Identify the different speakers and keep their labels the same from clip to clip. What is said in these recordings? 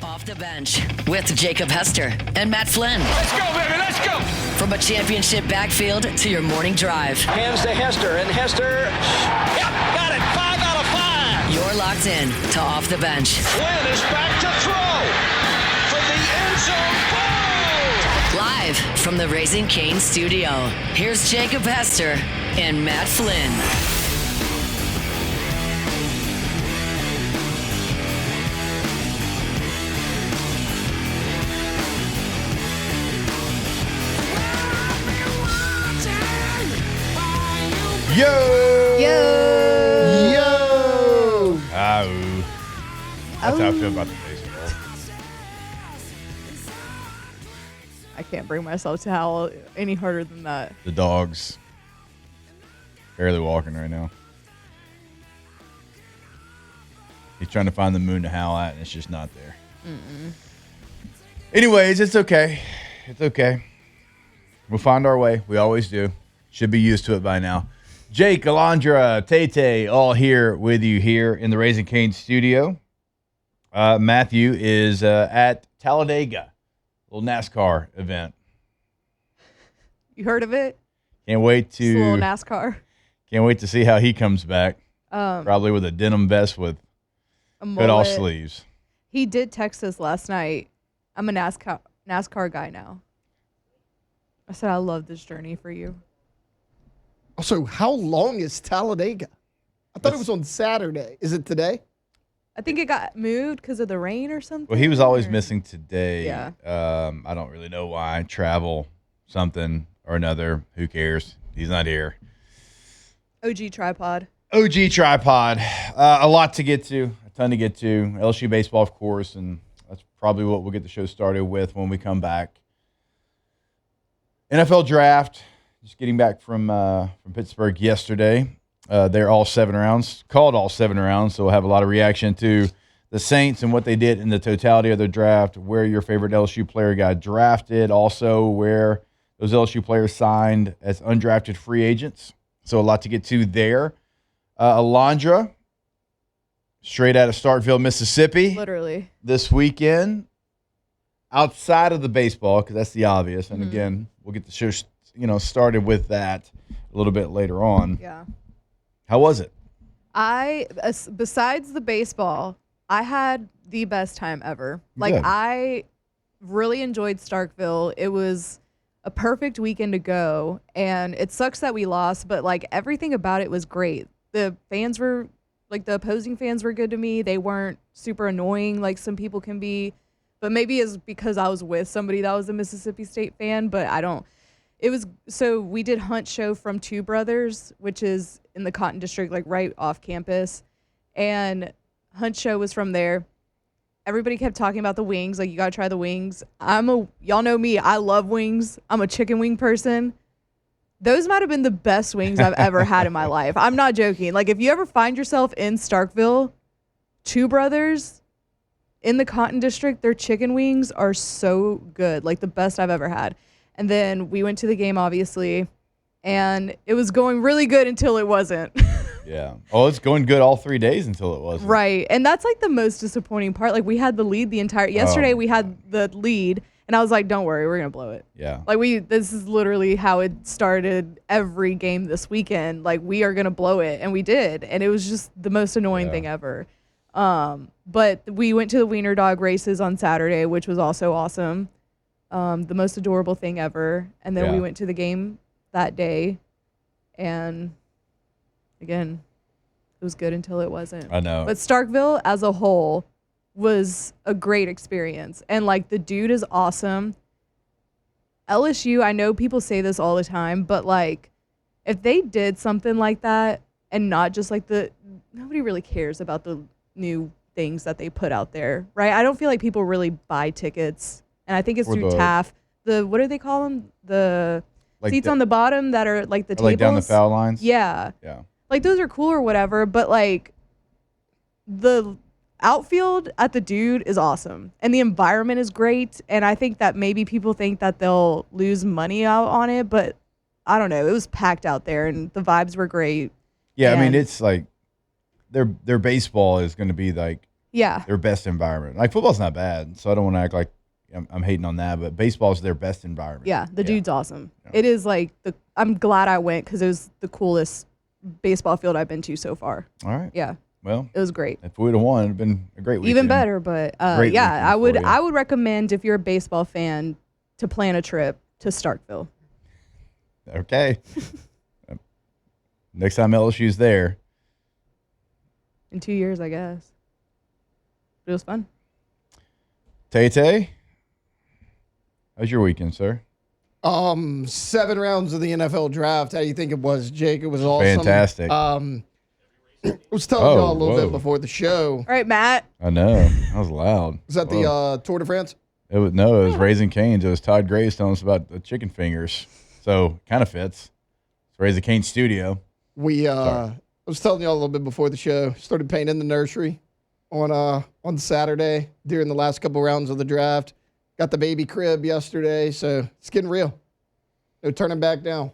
Speaker 1: Off the bench with Jacob Hester and Matt Flynn.
Speaker 2: Let's go, baby, let's go!
Speaker 1: From a championship backfield to your morning drive.
Speaker 3: Hands to Hester, and Hester, yep, got it, 5 out of 5.
Speaker 1: You're locked in to Off the Bench.
Speaker 3: Flynn is back to throw from the end zone. Boom!
Speaker 1: Live from the Raising Cane studio, here's Jacob Hester and Matt Flynn.
Speaker 4: Yo!
Speaker 5: Yo!
Speaker 4: Yo! Ow. That's how I feel about the baseball.
Speaker 5: I can't bring myself to howl any harder than that.
Speaker 4: The dog's barely walking right now. He's trying to find the moon to howl at, and it's just not there. Anyways, it's okay. It's okay. We'll find our way. We always do. Should be used to it by now. Jake, Alondra, Tay, all here with you here in the Raising Cane studio. Matthew is at Talladega, little NASCAR event.
Speaker 5: You heard of it?
Speaker 4: Can't wait
Speaker 5: It's a little
Speaker 4: to
Speaker 5: NASCAR.
Speaker 4: can't wait to see how he comes back. Probably with a denim vest with
Speaker 5: A
Speaker 4: cut off
Speaker 5: mullet.
Speaker 4: sleeves.
Speaker 5: He did text us last night. I'm a NASCAR guy now. I said I love this journey for you.
Speaker 6: Also, how long is Talladega? I thought it was on Saturday. Is it today?
Speaker 5: I think it got moved because of the rain or something.
Speaker 4: Well, he was always
Speaker 5: or-
Speaker 4: missing today.
Speaker 5: Yeah.
Speaker 4: I don't really know why. Travel, something or another. Who cares? He's not here.
Speaker 5: OG tripod.
Speaker 4: OG tripod. A lot to get to. A ton to get to. LSU baseball, of course, and that's probably what we'll get the show started with when we come back. NFL draft. Just getting back from Pittsburgh yesterday. They're all 7 rounds, called all 7 rounds, so we'll have a lot of reaction to the Saints and what they did in the totality of their draft, where your favorite LSU player got drafted, also where those LSU players signed as undrafted free agents. So a lot to get to there. Alondra, straight out of Starkville, Mississippi,
Speaker 5: Literally.
Speaker 4: this weekend, outside of the baseball, because that's the obvious. And again, we'll get the show started with that a little bit later on.
Speaker 5: Yeah.
Speaker 4: How was it?
Speaker 5: Besides the baseball, I had the best time ever. Like,
Speaker 4: Good.
Speaker 5: I really enjoyed Starkville. It was a perfect weekend to go, and it sucks that we lost, but, like, everything about it was great. The fans were, like, the opposing fans were good to me. They weren't super annoying like some people can be, but maybe it's because I was with somebody that was a Mississippi State fan, but I don't. So we did Hunt Show from Two Brothers, which is in the Cotton District, like right off campus. And Hunt Show was from there. Everybody kept talking about the wings. Like, you got to try the wings. Y'all know me. I love wings. I'm a chicken wing person. Those might have been the best wings I've ever had in my life. I'm not joking. Like, if you ever find yourself in Starkville, Two Brothers in the Cotton District, their chicken wings are so good. Like, the best I've ever had. And then we went to the game, obviously, and it was going really good until it wasn't.
Speaker 4: Yeah. Oh, it's going good all 3 days until it wasn't.
Speaker 5: Right. And that's like the most disappointing part. Like, we had the lead yesterday we had the lead, and I was like, don't worry, we're going to blow it.
Speaker 4: Yeah.
Speaker 5: Like, this is literally how it started every game this weekend. Like, we are going to blow it, and we did. And it was just the most annoying thing ever. But we went to the wiener dog races on Saturday, which was also awesome. The most adorable thing ever. And then we went to the game that day, and again, it was good until it wasn't.
Speaker 4: I know.
Speaker 5: But Starkville as a whole was a great experience, and like, the dude is awesome. LSU, I know people say this all the time, but like, if they did something like that and not just like nobody really cares about the new things that they put out there, right? I don't feel like people really buy tickets. And I think it's
Speaker 4: Or
Speaker 5: through
Speaker 4: the-
Speaker 5: TAF. What do they call them? The
Speaker 4: Like
Speaker 5: seats
Speaker 4: the-
Speaker 5: on the bottom that are like the tables.
Speaker 4: Like down the foul lines?
Speaker 5: Yeah.
Speaker 4: Yeah.
Speaker 5: Like, those are cool or whatever, but like, the outfield at the dude is awesome. And the environment is great. And I think that maybe people think that they'll lose money out on it, but I don't know. It was packed out there, and the vibes were great.
Speaker 4: Yeah, I mean,
Speaker 5: And-
Speaker 4: it's like their baseball is going to be like
Speaker 5: Yeah.
Speaker 4: Their best environment. Like football's not bad, so I don't want to act like I'm hating on that, but baseball is their best environment.
Speaker 5: Yeah, the dude's awesome.
Speaker 4: Yeah.
Speaker 5: It is like I'm glad I went because it was the coolest baseball field I've been to so far.
Speaker 4: All right.
Speaker 5: Yeah,
Speaker 4: Well,
Speaker 5: it was great.
Speaker 4: if we would have won, it'd been a great weekend.
Speaker 5: Even better, but
Speaker 4: Great
Speaker 5: yeah,
Speaker 4: weekend
Speaker 5: I would
Speaker 4: for you.
Speaker 5: I would recommend if you're a baseball fan to plan a trip to Starkville.
Speaker 4: Okay. Next time LSU's there.
Speaker 5: In 2 years, I guess. It was fun.
Speaker 4: Tay, how's your weekend, sir?
Speaker 6: 7 rounds of the NFL draft. How do you think it was, Jake? It was awesome.
Speaker 4: Fantastic.
Speaker 6: I was telling y'all a little
Speaker 4: whoa.
Speaker 6: bit before the show.
Speaker 5: All right, Matt.
Speaker 4: I know. That was loud.
Speaker 6: Was that
Speaker 4: Whoa.
Speaker 6: the Tour de France?
Speaker 4: It was Raising Cane's. It was Todd Grace telling us about the chicken fingers. So kind of fits. It's Raising Cane's studio.
Speaker 6: I was telling y'all a little bit before the show. Started painting the nursery on Saturday during the last couple rounds of the draft. Got the baby crib yesterday, so it's getting real. No turning back now.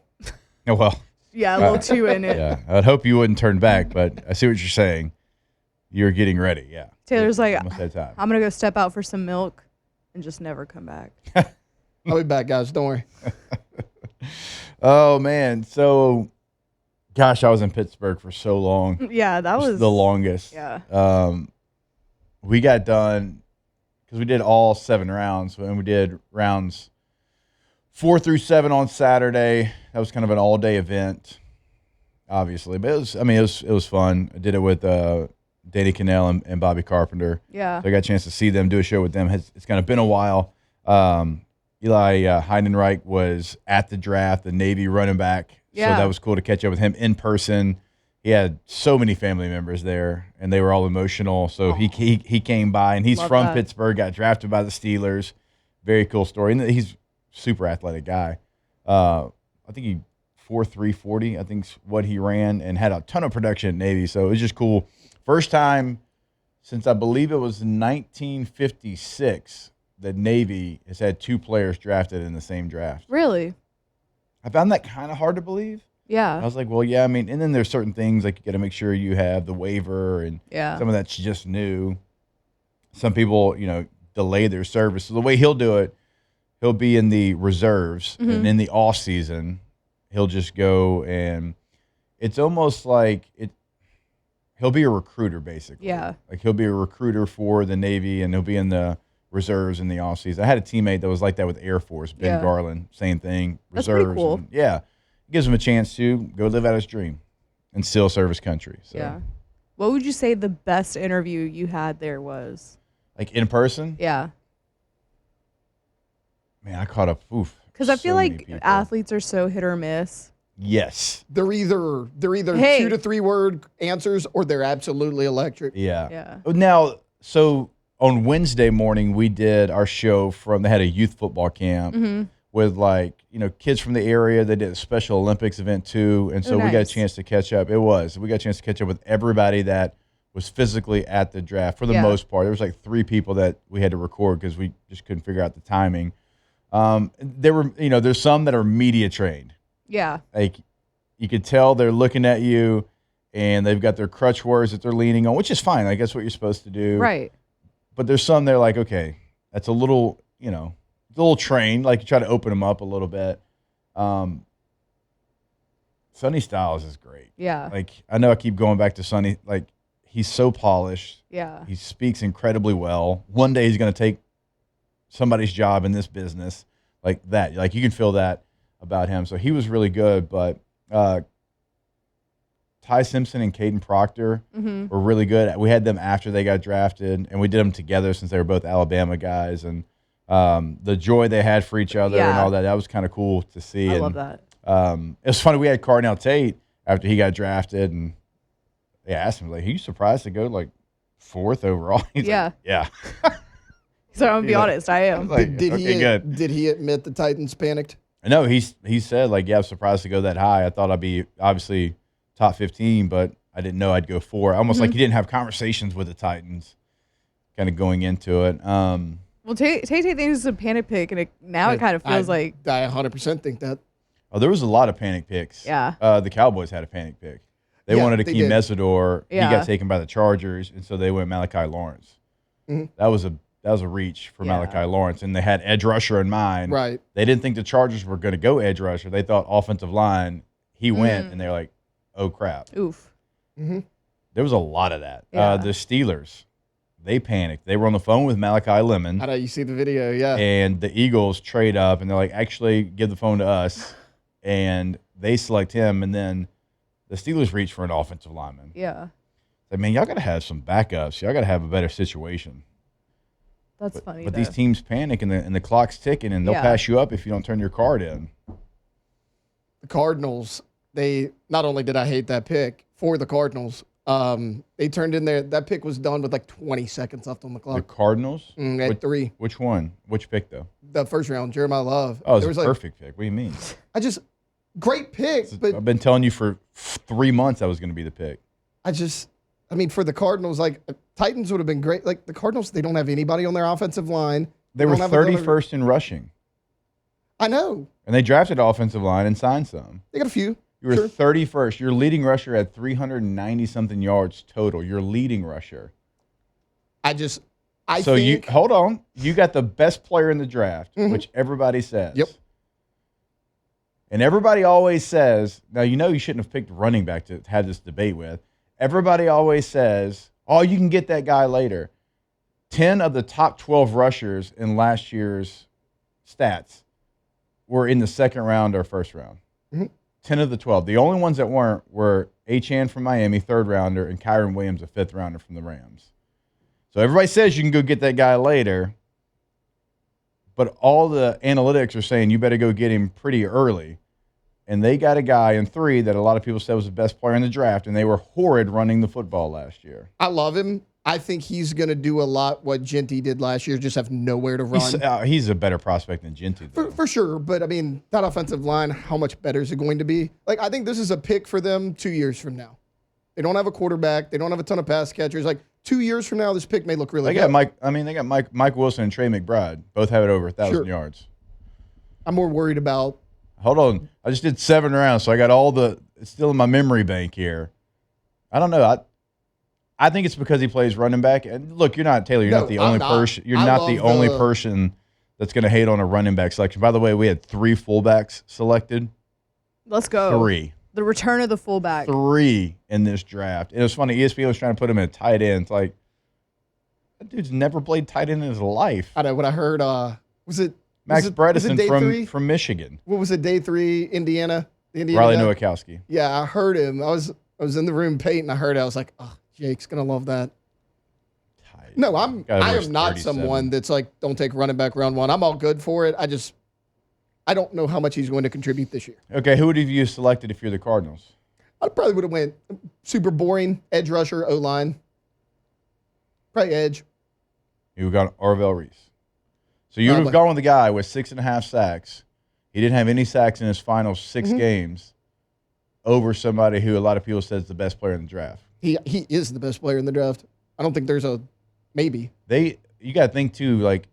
Speaker 4: Oh, well.
Speaker 5: Yeah, a little too in it.
Speaker 4: Yeah. I'd hope you wouldn't turn back, but I see what you're saying. You're getting ready. Yeah.
Speaker 5: Taylor's like,
Speaker 4: Almost that time.
Speaker 5: I'm gonna go step out for some milk and just never come back.
Speaker 6: I'll be back, guys. Don't worry.
Speaker 4: Oh, man. So, gosh, I was in Pittsburgh for so long.
Speaker 5: Yeah, that was
Speaker 4: the longest.
Speaker 5: Yeah.
Speaker 4: We got done because we did all 7 rounds, and we did rounds 4 through 7 on Saturday. That was kind of an all-day event, obviously, but it was fun. I did it with Danny Cannell and Bobby Carpenter.
Speaker 5: Yeah.
Speaker 4: So I got a chance to see them, do a show with them. It's kind of been a while. Eli Heidenreich was at the draft, the Navy running back.
Speaker 5: Yeah.
Speaker 4: So that was cool to catch up with him in person. He had so many family members there, and they were all emotional. So he came by, and he's
Speaker 5: Love
Speaker 4: from
Speaker 5: that.
Speaker 4: Pittsburgh, got drafted by the Steelers. Very cool story. And he's a super athletic guy. I think he 4.3 40, I think is what he ran, and had a ton of production at Navy. So it was just cool. First time since I believe it was 1956 that Navy has had 2 players drafted in the same draft.
Speaker 5: Really?
Speaker 4: I found that kind of hard to believe. I
Speaker 5: Yeah.
Speaker 4: was like, well, yeah, I mean, and then there's certain things like you got to make sure you have the waiver, and
Speaker 5: Yeah.
Speaker 4: some of that's just new. Some people, delay their service. So the way he'll do it, he'll be in the reserves, and in the off season, he'll just go, and it's almost like he'll be a recruiter basically.
Speaker 5: Yeah.
Speaker 4: Like he'll be a recruiter for the Navy, and he'll be in the reserves in the off season. I had a teammate that was like that with Air Force, Ben
Speaker 5: Yeah.
Speaker 4: Garland, same thing.
Speaker 5: That's pretty cool.
Speaker 4: and- yeah. It gives him a chance to go live out his dream and still serve his country. So,
Speaker 5: Yeah. What would you say the best interview you had there was?
Speaker 4: like in person,
Speaker 5: Yeah.
Speaker 4: man, I caught up.
Speaker 5: Because I feel
Speaker 4: so many
Speaker 5: like
Speaker 4: people.
Speaker 5: athletes are so hit or miss.
Speaker 4: Yes.
Speaker 6: They're either
Speaker 5: Hey.
Speaker 6: 2 to 3 word answers or they're absolutely electric.
Speaker 4: Yeah.
Speaker 5: Yeah.
Speaker 4: Now, so on Wednesday morning, we did our show they had a youth football camp with kids from the area. They did a Special Olympics event too. And so we got a
Speaker 5: nice.
Speaker 4: chance to catch up. We got a chance to catch up with everybody that was physically at the draft for the
Speaker 5: Yeah.
Speaker 4: most part. There was like 3 people that we had to record because we just couldn't figure out the timing. There were, there's some that are media trained.
Speaker 5: Yeah.
Speaker 4: Like you could tell they're looking at you and they've got their crutch words that they're leaning on, which is fine. Like that's what you're supposed to do.
Speaker 5: Right.
Speaker 4: But there's some they're like, okay, that's a little, a little trained. Like you try to open them up a little bit. Sonny Styles is great.
Speaker 5: Yeah.
Speaker 4: Like I know I keep going back to Sonny. Like he's so polished.
Speaker 5: Yeah.
Speaker 4: He speaks incredibly well. One day he's going to take somebody's job in this business like that. Like you can feel that about him. So he was really good. But Ty Simpson and Caden Proctor were really good. We had them after they got drafted, and we did them together since they were both Alabama guys. And the joy they had for each other and
Speaker 5: Yeah.
Speaker 4: all that was kind of cool to see.
Speaker 5: I
Speaker 4: and,
Speaker 5: love that.
Speaker 4: it was funny. We had Cardinal Tate after he got drafted, and they asked him, like, are you surprised to go like 4th overall? He's
Speaker 5: Yeah.
Speaker 4: like, yeah.
Speaker 5: So I'm gonna be
Speaker 4: Yeah.
Speaker 5: honest, I am.
Speaker 4: Like,
Speaker 6: Did
Speaker 4: okay, good.
Speaker 6: Did he admit the Titans panicked?
Speaker 4: No, he said, like, yeah, I was surprised to go that high. I thought I'd be obviously top 15, but I didn't know I'd go 4. Almost like he didn't have conversations with the Titans kind of going into it.
Speaker 5: Well, Tay thinks it's a panic pick, and now it kind of feels like
Speaker 6: I 100% think that.
Speaker 4: Oh, there was a lot of panic picks.
Speaker 5: Yeah.
Speaker 4: The Cowboys had a panic pick. They
Speaker 6: Yeah,
Speaker 4: wanted to
Speaker 6: they
Speaker 4: keep
Speaker 6: did.
Speaker 4: Mesidor.
Speaker 5: Yeah.
Speaker 4: He got taken by the Chargers, and so they went Malachi Lawrence.
Speaker 6: Mhm.
Speaker 4: That was a reach for
Speaker 5: Yeah.
Speaker 4: Malachi Lawrence, and they had edge rusher in mind.
Speaker 6: Right.
Speaker 4: They didn't think the Chargers were going to go edge rusher. They thought offensive line. He went, and they're like, "Oh crap!"
Speaker 5: Oof.
Speaker 4: There was a lot of that.
Speaker 5: Yeah.
Speaker 4: The Steelers, they panicked. They were on the phone with Malachi Lemon,
Speaker 6: I know you see the video. Yeah.
Speaker 4: and the Eagles trade up, and they're like, "Actually, give the phone to us," and they select him, and then the Steelers reach for an offensive lineman.
Speaker 5: Yeah.
Speaker 4: I mean, y'all got to have some backups. Y'all got to have a better situation.
Speaker 5: That's funny.
Speaker 4: But
Speaker 5: though.
Speaker 4: these teams panic, and the clock's ticking, and they'll
Speaker 5: Yeah.
Speaker 4: pass you up if you don't turn your card in.
Speaker 6: The Cardinals, they not only did I hate that pick for the Cardinals, they turned in there. That pick was done with like 20 seconds left on the
Speaker 4: The
Speaker 6: clock.
Speaker 4: Cardinals?
Speaker 6: At 3.
Speaker 4: Which one? Which pick, though?
Speaker 6: The first round, Jeremiah Love.
Speaker 4: Oh, it
Speaker 6: There
Speaker 4: was a
Speaker 6: like,
Speaker 4: perfect pick. What do you mean?
Speaker 6: great pick, but
Speaker 4: I've been telling you for 3 months that was going to be the pick.
Speaker 6: I mean, for the Cardinals, like Titans would have been great. Like the Cardinals, they don't have anybody on their offensive line.
Speaker 4: They were
Speaker 6: don't have a gunner.
Speaker 4: 31st in rushing,
Speaker 6: I know.
Speaker 4: and they drafted offensive line and signed some.
Speaker 6: They got a few.
Speaker 4: You were
Speaker 6: Sure.
Speaker 4: 31st. Your leading rusher had 390-something yards total. Your leading rusher.
Speaker 6: I
Speaker 4: So
Speaker 6: think,
Speaker 4: you hold on. You got the best player in the draft, which everybody says.
Speaker 6: Yep.
Speaker 4: And everybody always says, now you know you shouldn't have picked running back to have this debate with. Everybody always says, oh, you can get that guy later. 10 of the top 12 rushers in last year's stats were in the second round or first round. 10 of the 12. The only ones that weren't were Achane from Miami, third rounder, and Kyron Williams, a fifth rounder from the Rams. So everybody says you can go get that guy later, but all the analytics are saying you better go get him pretty early. And they got a guy in 3 that a lot of people said was the best player in the draft, and they were horrid running the football last year.
Speaker 6: I love him. I think he's going to do a lot what Genty did last year, just have nowhere to run.
Speaker 4: He's a better prospect than Genty, though.
Speaker 6: For sure. But, I mean, that offensive line, how much better is it going to be? Like, I think this is a pick for them 2 years from now. They don't have a quarterback. They don't have a ton of pass catchers. Like, 2 years from now, this pick may look really good.
Speaker 4: They got Mike Wilson and Trey McBride. Both have it over 1,000 yards.
Speaker 6: I'm more worried about
Speaker 4: Hold on. I just did 7 rounds, so I got it's still in my memory bank here. I don't know. I think it's because he plays running back. And look, you're not the only person. You're not the only person that's going to hate on a running back selection. By the way, we had 3 fullbacks selected.
Speaker 5: Let's go.
Speaker 4: 3.
Speaker 5: The return of the fullback.
Speaker 4: 3 in this draft. And it was funny. ESPN was trying to put him in a tight end. It's like, that dude's never played tight end in his life.
Speaker 6: I know what I heard. Was it
Speaker 4: Max Bredesen
Speaker 6: day 3?
Speaker 4: from Michigan.
Speaker 6: What was it? Day 3, Indiana. The Indiana
Speaker 4: Riley
Speaker 6: guy?
Speaker 4: Nowakowski.
Speaker 6: Yeah, I heard him. I was in the room, Peyton. I heard it. I was like, oh, Jake's gonna love that. No, I am not
Speaker 4: 37.
Speaker 6: someone that's like, don't take running back round 1. I'm all good for it. I don't know how much he's going to contribute this year.
Speaker 4: Okay, who would have you selected if you're the Cardinals?
Speaker 6: I probably would have went super boring edge rusher, O-line. Probably edge.
Speaker 4: You would have gone Arvell Reese. So you would have gone with the guy with 6.5 sacks. He didn't have any sacks in his final 6 games over somebody who a lot of people said is the best player in the draft.
Speaker 6: He is the best player in the draft. I don't think there's a maybe.
Speaker 4: You got to think too, like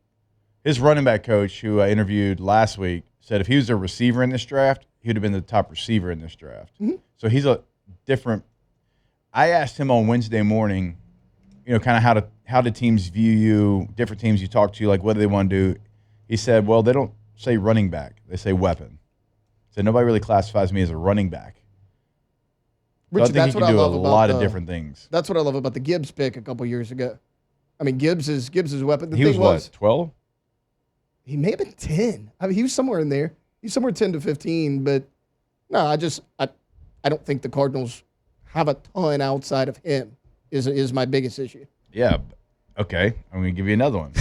Speaker 4: his running back coach who I interviewed last week said if he was a receiver in this draft, he would have been the top receiver in this draft. So he's a different. I asked him on Wednesday morning, kind of how do teams view you, different teams you talk to, like what do they want to do? He said, well, they don't say running back, they say weapon. So nobody really classifies me as a running back.
Speaker 6: Richard,
Speaker 4: So I think
Speaker 6: that's
Speaker 4: he
Speaker 6: what I
Speaker 4: can do a
Speaker 6: love about
Speaker 4: lot of different things.
Speaker 6: That's what I love about the Gibbs pick a couple years ago. I mean, Gibbs is a weapon. The
Speaker 4: He
Speaker 6: thing
Speaker 4: was what, 12?
Speaker 6: He may have been 10. I mean, he was somewhere in there. He's somewhere 10 to 15. But no, I don't think the Cardinals have a ton outside of him. Is my biggest issue.
Speaker 4: Yeah. Okay. I'm going to give you another one.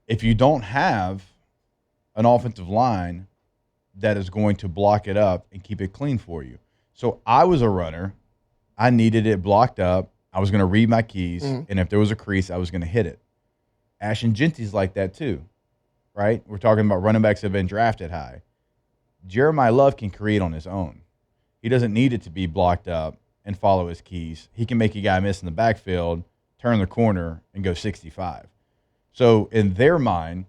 Speaker 4: If you don't have an offensive line that is going to block it up and keep it clean for you. So I was a runner. I needed it blocked up. I was going to read my keys. And if there was a crease, I was going to hit it. Ashton Genty's like that too, right? We're talking about running backs that have been drafted high. Jeremiah Love can create on his own. He doesn't need it to be blocked up and follow his keys. He can make a guy miss in the backfield, turn the corner, and go 65. So in their mind,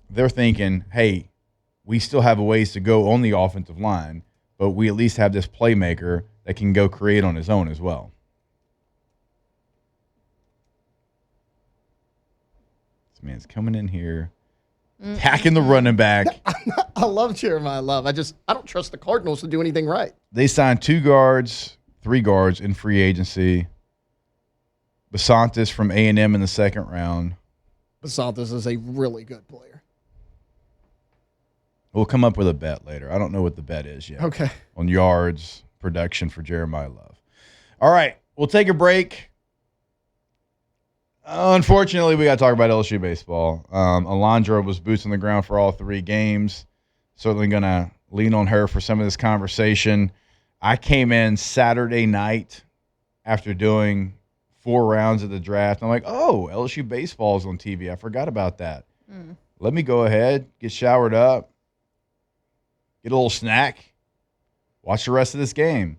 Speaker 4: they're thinking, hey, we still have a ways to go on the offensive line, but we at least have this playmaker that can go create on his own as well. This man's coming in here, attacking the running back.
Speaker 6: I love Jeremiah Love. I don't trust the Cardinals to do anything right.
Speaker 4: They signed 2 guards, 3 guards in free agency. Basantis from A&M in the second round.
Speaker 6: Basantis is a really good player.
Speaker 4: We'll come up with a bet later. I don't know what the bet is yet.
Speaker 6: Okay.
Speaker 4: On yards, production for Jeremiah Love. All right, we'll take a break. Unfortunately, we got to talk about LSU baseball. Alondra was boots on the ground for all 3 games. Certainly going to lean on her for some of this conversation. I came in Saturday night after doing 4 rounds of the draft. I'm like, oh, LSU baseball is on TV. I forgot about that. Let me go ahead, get showered up, get a little snack, watch the rest of this game.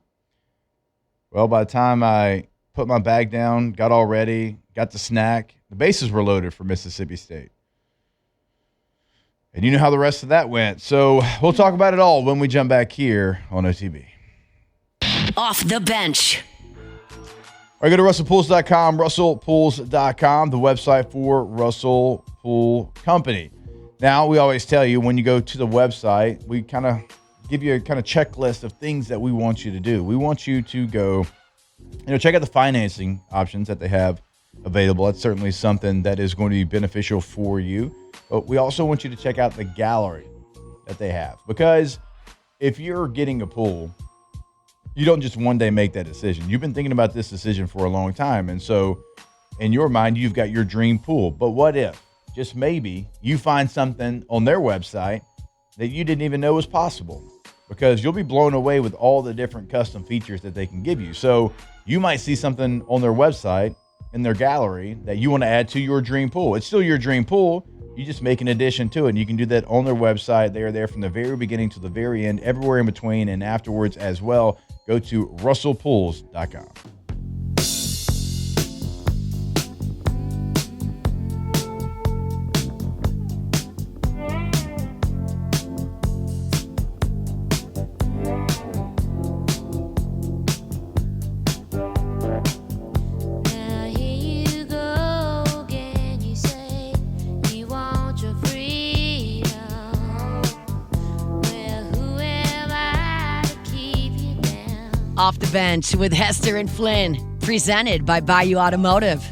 Speaker 4: Well, by the time I put my bag down, got all ready, got the snack, the bases were loaded for Mississippi State. And you know how the rest of that went. So we'll talk about it all when we jump back here on OTB.
Speaker 1: Off the bench.
Speaker 4: All right, go to RussellPools.com, RussellPools.com, the website for Russell Pool Company. Now, we always tell you when you go to the website, we kind of give you a kind of checklist of things that we want you to do. We want you to go, check out the financing options that they have available. That's certainly something that is going to be beneficial for you. But we also want you to check out the gallery that they have. Because if you're getting a pool, you don't just one day make that decision. You've been thinking about this decision for a long time. And so in your mind, you've got your dream pool. But what if, just maybe, you find something on their website that you didn't even know was possible? Because you'll be blown away with all the different custom features that they can give you. So you might see something on their website in their gallery that you want to add to your dream pool. It's still your dream pool. You just make an addition to it. And you can do that on their website. They are there from the very beginning to the very end, everywhere in between and afterwards as well. Go to RussellPools.com.
Speaker 1: Off the bench with Hester and Flynn. Presented by Bayou Automotive.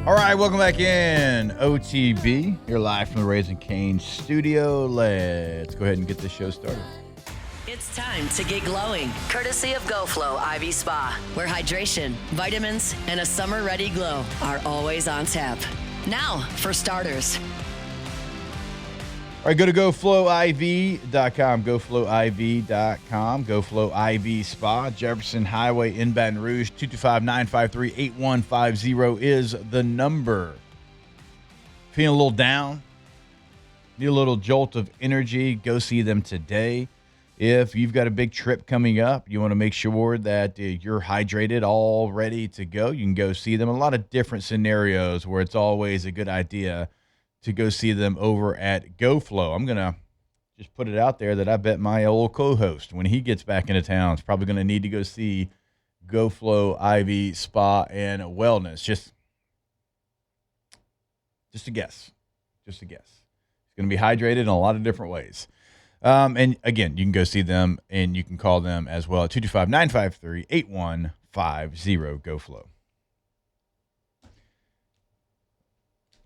Speaker 4: All right, welcome back in OTB. You're live from the Raising Cane studio. Let's go ahead and get this show started.
Speaker 1: It's time to get glowing, courtesy of GoFlow IV Spa, where hydration, vitamins, and a summer-ready glow are always on tap. Now, for starters.
Speaker 4: All right, go to GoFlowIV.com, GoFlowIV.com, GoFlow IV Spa, Jefferson Highway in Baton Rouge, 225-953-8150 is the number. Feeling a little down, need a little jolt of energy, go see them today. If you've got a big trip coming up, you want to make sure that you're hydrated, all ready to go, you can go see them. A lot of different scenarios where it's always a good idea to go see them over at GoFlow. I'm going to just put it out there that I bet my old co-host, when he gets back into town, is probably going to need to go see GoFlow IV Spa and Wellness. Just a guess. Just a guess. He's going to be hydrated in a lot of different ways. And again, you can go see them and you can call them as well at 225-953-8150 GoFlow.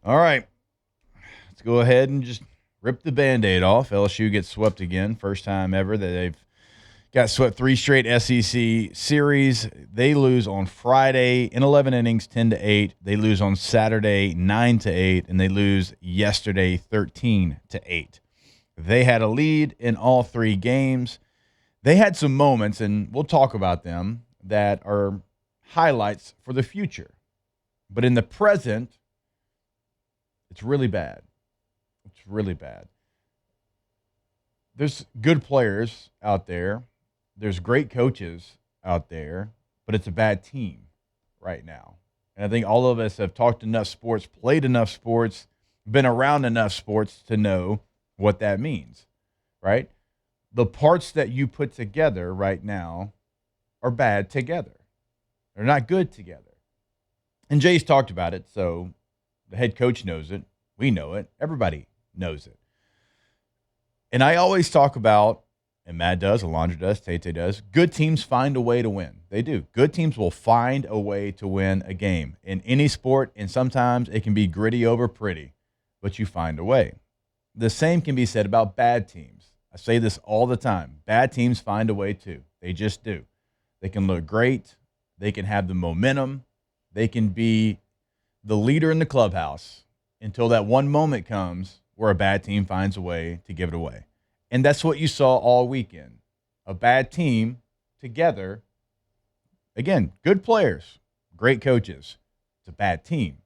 Speaker 4: All right. Let's go ahead and just rip the Band-Aid off. LSU gets swept again. First time ever that they've got swept 3 straight SEC series. They lose on Friday in 11 innings, 10-8. They lose on Saturday, 9-8. And they lose yesterday, 13-8. They had a lead in all 3 games. They had some moments, and we'll talk about them, that are highlights for the future. But in the present, it's really bad. It's really bad. There's good players out there. There's great coaches out there, but it's a bad team right now. And I think all of us have talked enough sports, played enough sports, been around enough sports to know what that means, right? The parts that you put together right now are bad together. They're not good together. And Jay's talked about it, so the head coach knows it. We know it. Everybody knows it. And I always talk about, and Matt does, Alondra does, Tate does, good teams find a way to win. They do. Good teams will find a way to win a game in any sport, and sometimes it can be gritty over pretty, but you find a way. The same can be said about bad teams. I say this all the time. Bad teams find a way too. They just do. They can look great. They can have the momentum. They can be the leader in the clubhouse until that one moment comes where a bad team finds a way to give it away. And that's what you saw all weekend. A bad team together. Again, good players, great coaches. It's a bad team.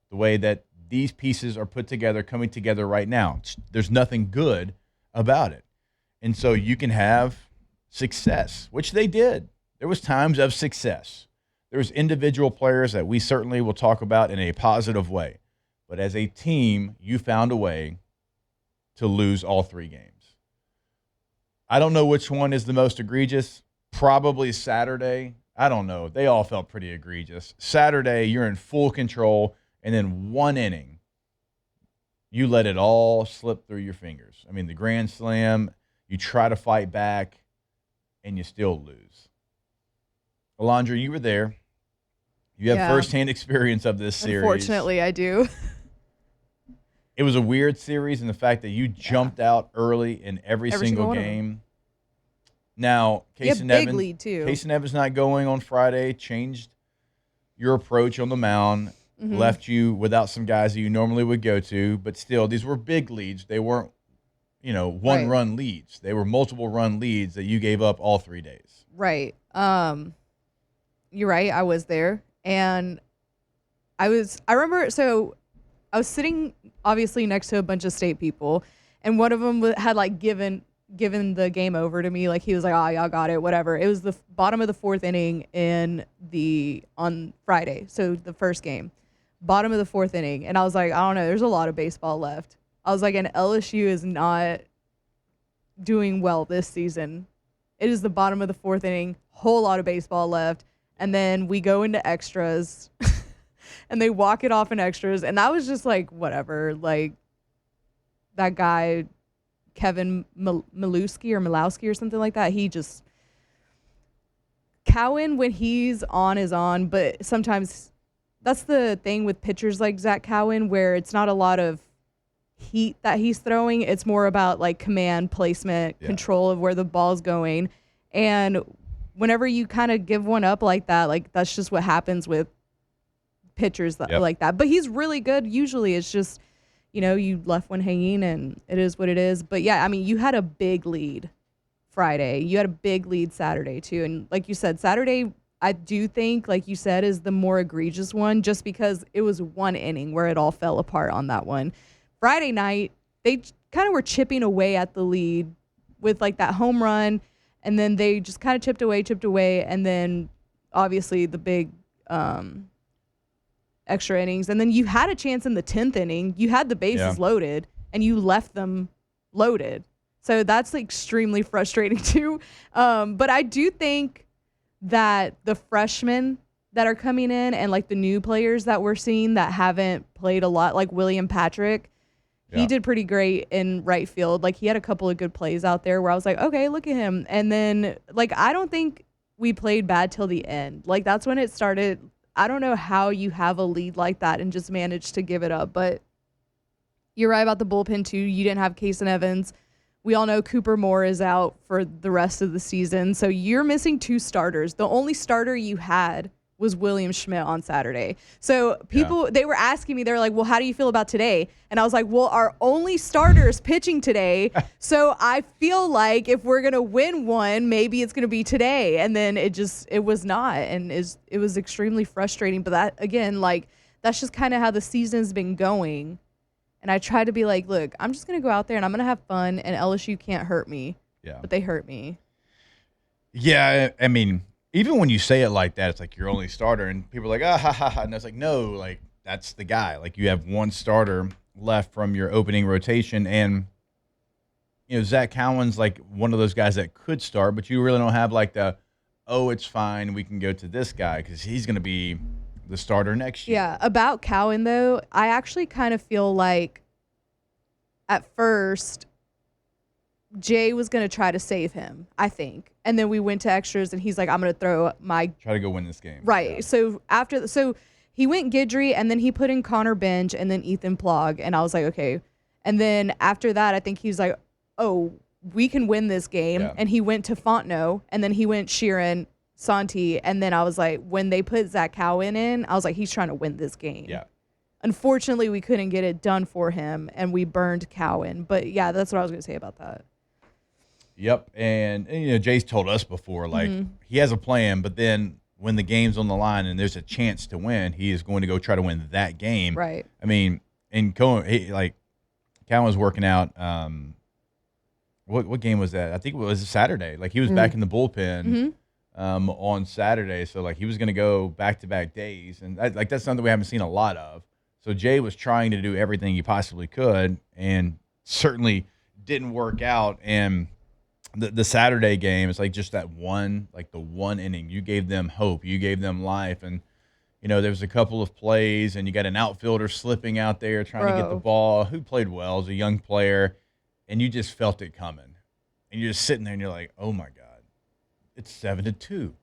Speaker 4: The way that these pieces are put together, coming together right now. There's nothing good about it. And so you can have success, which they did. There was times of success. There was individual players that we certainly will talk about in a positive way. But as a team, you found a way to lose all 3 games. I don't know which one is the most egregious. Probably Saturday. I don't know. They all felt pretty egregious. Saturday, you're in full control, and then 1 inning, you let it all slip through your fingers. I mean, the grand slam, you try to fight back, and you still lose. Alondra, you were there. You have firsthand experience of this series.
Speaker 5: Unfortunately, I do.
Speaker 4: It was a weird series in the fact that you jumped out early in every single game. Now, Case and Evans,
Speaker 5: lead too.
Speaker 4: Case and Evans not going on Friday changed your approach on the mound, left you without some guys that you normally would go to, but still, these were big leads. They weren't, one-run leads. They were multiple-run leads that you gave up all 3 days.
Speaker 5: Right. You're right. I was there, and I remember. So I was sitting obviously next to a bunch of state people, and one of them had given the game over to me. Like, he was like, "Oh, y'all got it, whatever." It was the bottom of the 4th inning on Friday, so the first game, bottom of the 4th inning, and I was like, I don't know. There's a lot of baseball left. I was like, and LSU is not doing well this season. It is the bottom of the 4th inning, whole lot of baseball left, and then we go into extras. And they walk it off in extras. And that was just whatever. Like, that guy, Kevin Milowski or something like that, he just, Cowan, when he's on, is on. But sometimes that's the thing with pitchers like Zach Cowan, where it's not a lot of heat that he's throwing. It's more about command, placement, control of where the ball's going. And whenever you kind of give one up like that, that's just what happens with pitchers like that. But he's really good. Usually it's just, you left one hanging, and it is what it is. But yeah, I mean, you had a big lead Friday. You had a big lead Saturday too. And like you said, Saturday, I do think, like you said, is the more egregious one, just because it was 1 inning where it all fell apart on that one. Friday night, they kind of were chipping away at the lead with that home run, and then they just kind of chipped away, and then obviously the big extra innings. And then you had a chance in the 10th inning. You had the bases loaded, and you left them loaded. So that's extremely frustrating too. But I do think that the freshmen that are coming in, and the new players that we're seeing that haven't played a lot, like William Patrick, he did pretty great in right field. He had a couple of good plays out there where I was like, okay, look at him. And then I don't think we played bad till the end. That's when it started. I don't know how you have a lead like that and just manage to give it up. But you're right about the bullpen too. You didn't have Case and Evans. We all know Cooper Moore is out for the rest of the season. So you're missing 2 starters. The only starter you had was William Schmidt on Saturday. So people, they were asking me, they were like, well, how do you feel about today? And I was like, well, our only starter is pitching today. So I feel like if we're going to win one, maybe it's going to be today. And then it was not. And it was extremely frustrating. But that, again, like, that's just kind of how the season's been going. And I try to be like, look, I'm just going to go out there and I'm going to have fun, and LSU can't hurt me. Yeah. But they hurt me.
Speaker 4: Yeah, I mean, even when you say it like that, it's like your only starter, and people are like, ah, ha, ha, ha. And it's like, no, like, that's the guy. Like, you have one starter left from your opening rotation, and, you know, Zach Cowan's like one of those guys that could start, but you really don't have like it's fine, we can go to this guy because he's going to be the starter next year.
Speaker 5: Yeah, about Cowan, though, I actually kind of feel like at first Jay was going to try to save him, I think. And then we went to extras, and he's like, I'm going to try
Speaker 4: to go win this game.
Speaker 5: Right.
Speaker 4: Yeah.
Speaker 5: So he went Guidry, and then he put in Connor Bench and then Ethan Plog. And I was like, okay. And then after that, I think he was like, oh, we can win this game. Yeah. And he went to Fontenot, and then he went Sheeran, Santi. And then I was like, when they put Zach Cowan in, I was like, he's trying to win this game.
Speaker 4: Yeah.
Speaker 5: Unfortunately, we couldn't get it done for him, and we burned Cowan. But yeah, that's what I was going to say about that.
Speaker 4: Yep, and you know, Jay's told us before, like, he has a plan, but then when the game's on the line and there's a chance to win, he is going to go try to win that game.
Speaker 5: Right.
Speaker 4: I mean, and Cowan was working out. What game was that? I think it was Saturday. Like, he was back in the bullpen on Saturday, so like he was going to go back-to-back days, and that's something we haven't seen a lot of. So Jay was trying to do everything he possibly could, and certainly didn't work out. And the Saturday game, it's like just that one inning. You gave them hope. You gave them life. And, you know, there was a couple of plays, and you got an outfielder slipping out there trying to get the ball, who played well as a young player, and you just felt it coming. And you're just sitting there, and you're like, oh, my God, it's 7-2.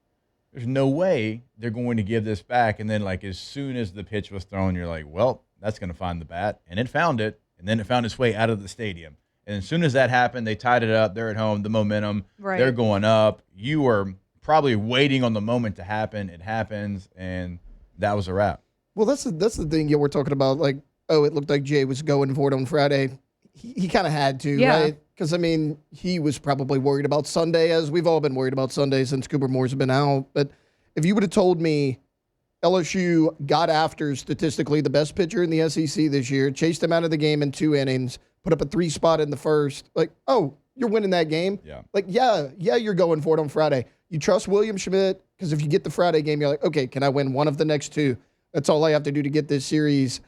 Speaker 4: There's no way they're going to give this back. And then, like, as soon as the pitch was thrown, you're like, well, that's going to find the bat. And it found it, and then it found its way out of the stadium. And as soon as that happened, they tied it up. They're at home. The momentum, they're going up. You were probably waiting on the moment to happen. It happens, and that was a wrap.
Speaker 6: Well, that's the thing we're talking about. Like, it looked like Jay was going for it on Friday. He kind of had to, right? Because, I mean, he was probably worried about Sunday, as we've all been worried about Sunday since Cooper Moore's been out. But if you would have told me LSU got after statistically the best pitcher in the SEC this year, chased him out of the game in 2 innings, put up a 3 spot in the first, like, oh, you're winning that game?
Speaker 4: Yeah.
Speaker 6: Like, yeah, you're going for it on Friday. You trust William Schmidt, because if you get the Friday game, you're like, okay, can I win one of the next 2? That's all I have to do to get this series.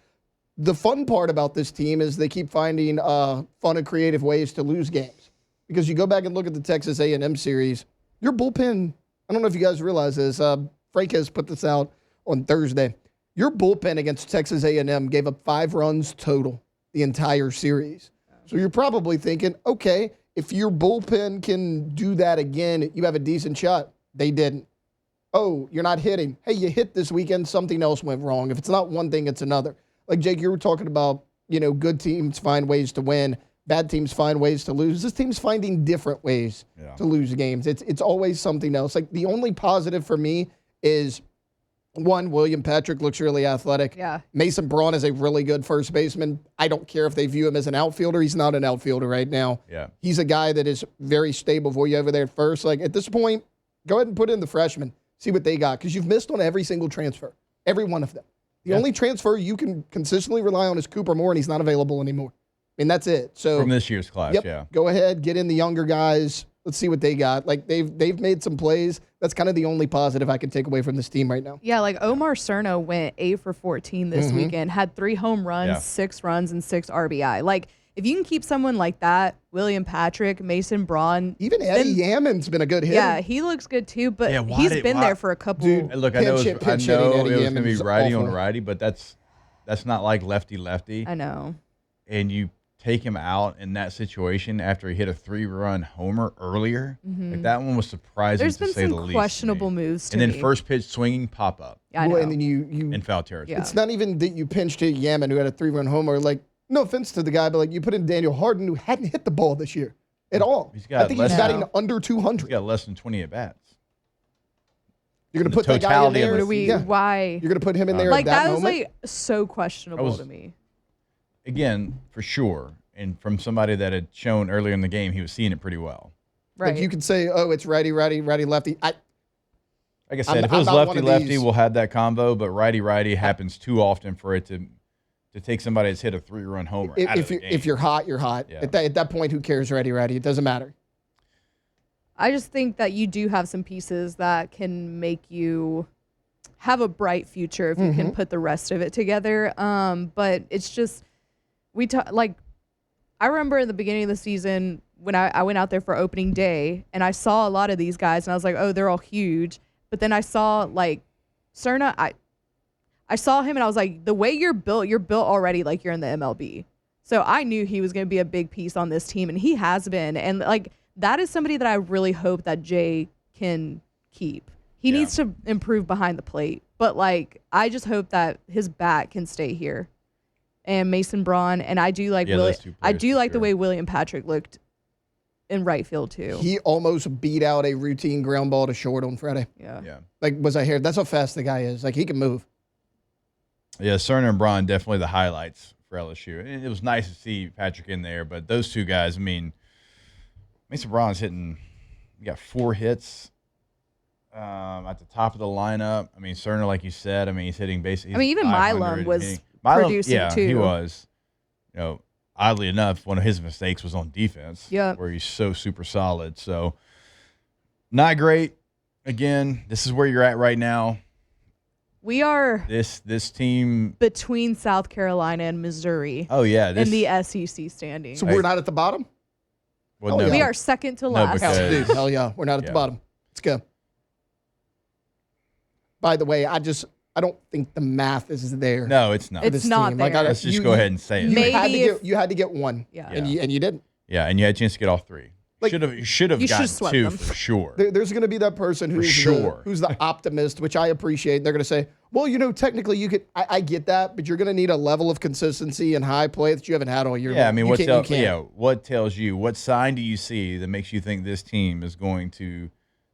Speaker 6: The fun part about this team is they keep finding fun and creative ways to lose games. Because you go back and look at the Texas A&M series, your bullpen, I don't know if you guys realize this, Frank has put this out on Thursday. Your bullpen against Texas A&M gave up 5 runs total the entire series. So you're probably thinking, okay, if your bullpen can do that again, you have a decent shot. They didn't. Oh, you're not hitting. Hey, you hit this weekend, something else went wrong. If it's not one thing, it's another. Like, Jake, you were talking about, you know, good teams find ways to win, bad teams find ways to lose. This team's finding different ways to lose games. It's always something else. Like, the only positive for me is, one, William Patrick looks really athletic.
Speaker 5: Yeah.
Speaker 6: Mason Braun is a really good first baseman. I don't care if they view him as an outfielder. He's not an outfielder right now.
Speaker 4: Yeah.
Speaker 6: He's a guy that is very stable for you over there at first. Like, at this point, go ahead and put in the freshmen. See what they got. Because you've missed on every single transfer. Every one of them. The only transfer you can consistently rely on is Cooper Moore, and he's not available anymore. I mean, that's it. So
Speaker 4: from this year's class,
Speaker 6: go ahead, get in the younger guys. Let's see what they got. Like, they've made some plays. That's kind of the only positive I can take away from this team right now.
Speaker 5: Yeah, like Omar Cerno went 8 for 14 this weekend, had 3 home runs, 6 runs, and 6 RBI. Like, if you can keep someone like that, William Patrick, Mason Braun.
Speaker 6: Even Eddie Yamon's been a good hitter.
Speaker 5: Yeah, he looks good too, but he's been there for a couple.
Speaker 6: Dude,
Speaker 4: look, I know it was going to be righty on righty, but that's not like lefty-lefty.
Speaker 5: I know.
Speaker 4: And you take him out in that situation after he hit a 3-run homer earlier. Like, that one was surprising.
Speaker 5: There's been
Speaker 4: to say the
Speaker 5: some
Speaker 4: least.
Speaker 5: questionable moves to
Speaker 4: and
Speaker 5: me.
Speaker 4: then first pitch swinging pop up.
Speaker 5: Yeah, I know.
Speaker 6: And then you
Speaker 4: in foul territory.
Speaker 5: Yeah.
Speaker 6: It's not even that you pinched hit Yaman, who had a 3-run homer. Like, no offense to the guy, but like, you put in Daniel Harden, who hadn't hit the ball this year at all. I think he's batting under 200.
Speaker 4: He's got less than 20 at bats.
Speaker 6: You're going to
Speaker 4: the
Speaker 6: put that guy in
Speaker 4: totality of
Speaker 6: there.
Speaker 4: the
Speaker 5: What do we?
Speaker 4: season.
Speaker 5: Why?
Speaker 6: You're going to put him in there
Speaker 5: Like
Speaker 6: at that
Speaker 5: that was
Speaker 6: moment.
Speaker 5: like so questionable
Speaker 4: was-
Speaker 5: to me.
Speaker 4: Again, for sure. And from somebody that had shown earlier in the game, he was seeing it pretty well.
Speaker 5: Right.
Speaker 6: Like you could say, oh, it's righty, lefty.
Speaker 4: Like I said, if it
Speaker 6: I'm
Speaker 4: was
Speaker 6: not one of
Speaker 4: lefty-lefty,
Speaker 6: these.
Speaker 4: we'll have that combo, but righty-righty happens too often for it to take somebody that's hit a 3-run homer out of the game.
Speaker 6: If you're hot, you're hot.
Speaker 4: Yeah.
Speaker 6: At that point, who cares, righty? It doesn't matter.
Speaker 5: I just think that you do have some pieces that can make you have a bright future if you can put the rest of it together. But it's just I remember in the beginning of the season when I went out there for opening day and I saw a lot of these guys and I was like, oh, they're all huge. But then I saw like Cerna, I saw him and I was like, the way you're built already like you're in the MLB. So I knew he was going to be a big piece on this team, and he has been. And like that is somebody that I really hope that Jay can keep. He needs to improve behind the plate, but like I just hope that his bat can stay here. And Mason Braun, and I do like
Speaker 4: those two
Speaker 5: I
Speaker 4: players
Speaker 5: do
Speaker 4: for
Speaker 5: like the
Speaker 4: sure.
Speaker 5: way William Patrick looked in right field too.
Speaker 6: He almost beat out a routine ground ball to short on Friday.
Speaker 5: Yeah.
Speaker 6: Like, was I here? That's how fast the guy is. Like, he can move.
Speaker 4: Yeah, Cerner and Braun definitely the highlights for LSU. And it was nice to see Patrick in there, but those two guys, I mean, Mason Braun's hitting, he got 4 hits at the top of the lineup. I mean, Cerner, like you said, I mean, he's hitting basically.
Speaker 5: I mean, even
Speaker 4: 500
Speaker 5: Milam was
Speaker 4: hitting.
Speaker 5: producing
Speaker 4: yeah,
Speaker 5: too.
Speaker 4: he was. You know, oddly enough, one of his mistakes was on defense.
Speaker 5: Yeah.
Speaker 4: Where he's so super solid. So, not great. Again, this is where you're at right now.
Speaker 5: We are
Speaker 4: This team.
Speaker 5: between South Carolina and Missouri
Speaker 4: Oh yeah,
Speaker 5: in the SEC standings.
Speaker 6: So we're not at the bottom?
Speaker 4: well,
Speaker 6: yeah.
Speaker 5: We are second to last.
Speaker 4: because-
Speaker 6: Dude, hell yeah. We're not at
Speaker 4: Yeah.
Speaker 6: the bottom. Let's go. By the way, I don't think the math is there.
Speaker 4: No, it's not.
Speaker 5: It's
Speaker 6: this
Speaker 5: not
Speaker 6: team.
Speaker 5: there.
Speaker 6: Like,
Speaker 4: Let's just go ahead and say it.
Speaker 5: Maybe
Speaker 6: You had to get one.
Speaker 5: Yeah.
Speaker 6: And you didn't.
Speaker 4: Yeah, and you had a chance to get all 3.
Speaker 6: Like,
Speaker 4: should have
Speaker 5: you
Speaker 4: gotten
Speaker 5: should've swept
Speaker 4: 2
Speaker 5: them.
Speaker 4: for sure.
Speaker 6: There's going to be that person who's
Speaker 4: sure.
Speaker 6: who's the optimist, which I appreciate. They're going to say, well, technically you could. I get that, but you're going to need a level of consistency and high play that you haven't had all year.
Speaker 4: Yeah, I
Speaker 6: long.
Speaker 4: mean,
Speaker 6: You
Speaker 4: what
Speaker 6: can't- you can't.
Speaker 4: what tells you? What sign do you see that makes you think this team is going to